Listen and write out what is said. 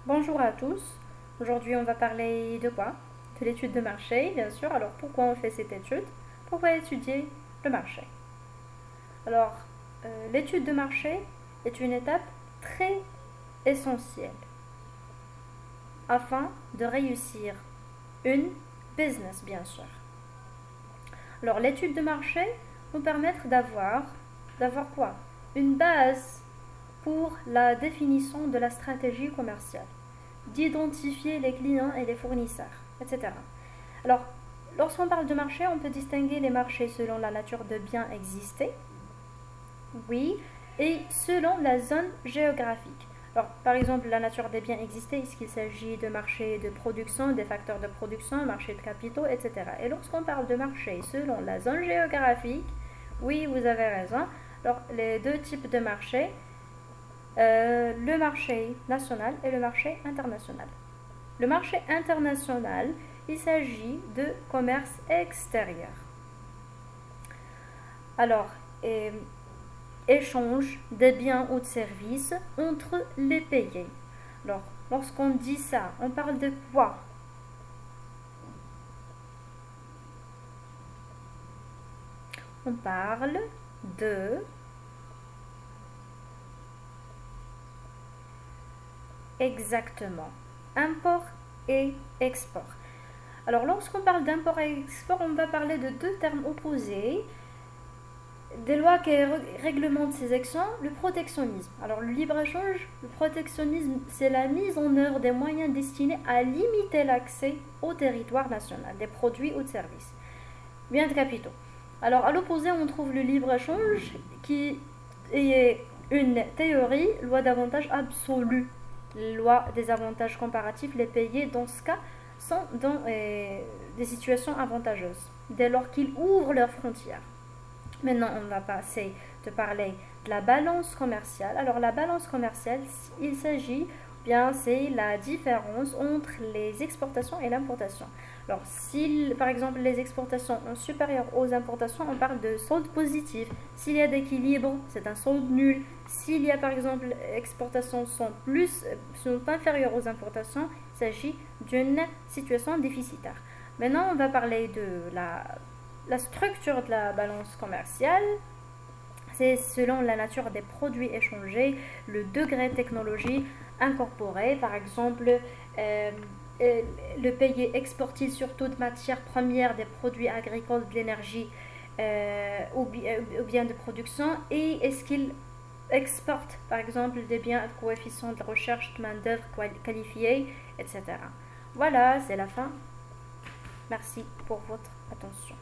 Bonjour à tous. Aujourd'hui, on va parler de quoi? De l'étude de marché, bien sûr. Alors, pourquoi on fait cette étude? Pourquoi étudier le marché? Alors, l'étude de marché est une étape très essentielle afin de réussir une business, bien sûr. Alors, l'étude de marché nous permettre d'avoir quoi? Une base pour la définition de la stratégie commerciale, d'identifier les clients et les fournisseurs, etc. Alors, lorsqu'on parle de marché, on peut distinguer les marchés selon la nature de biens existés, oui, et selon la zone géographique. Alors, par exemple, la nature des biens existés, est-ce qu'il s'agit de marchés de production, des facteurs de production, marché de capitaux, etc. Et lorsqu'on parle de marché selon la zone géographique, oui, vous avez raison. Alors, les deux types de marchés, le marché national et le marché international. Le marché international, il s'agit de commerce extérieur. Alors, échange des biens ou de services entre les pays. Alors, lorsqu'on dit ça, on parle de quoi? On parle de exactement import et export. Alors, lorsqu'on parle d'import et export, on va parler de deux termes opposés. Des lois qui réglementent ces actions, le protectionnisme. Alors le libre-échange, le protectionnisme, c'est la mise en œuvre des moyens destinés à limiter l'accès au territoire national des produits ou de services. Biens de capitaux. Alors à l'opposé, on trouve le libre-échange qui est une théorie, loi d'avantage absolu. Loi des avantages comparatifs, les pays dans ce cas sont dans des situations avantageuses dès lors qu'ils ouvrent leurs frontières. Maintenant, on va passer de parler de la balance commerciale. Alors, la balance commerciale, il s'agit, bien, c'est la différence entre les exportations et l'importation. Alors, si par exemple les exportations sont supérieures aux importations, on parle de solde positif. S'il y a d'équilibre, c'est un solde nul. S'il y a par exemple exportations sont inférieures aux importations, il s'agit d'une situation déficitaire. Maintenant, on va parler de la structure de la balance commerciale. C'est selon la nature des produits échangés, le degré de technologie incorporé. Par exemple, le pays exporte-t-il surtout de matières premières, des produits agricoles, de l'énergie ou bien de production, et est-ce qu'il exporte par exemple des biens à coefficient de recherche de main-d'œuvre qualifiée, etc. Voilà, c'est la fin. Merci pour votre attention.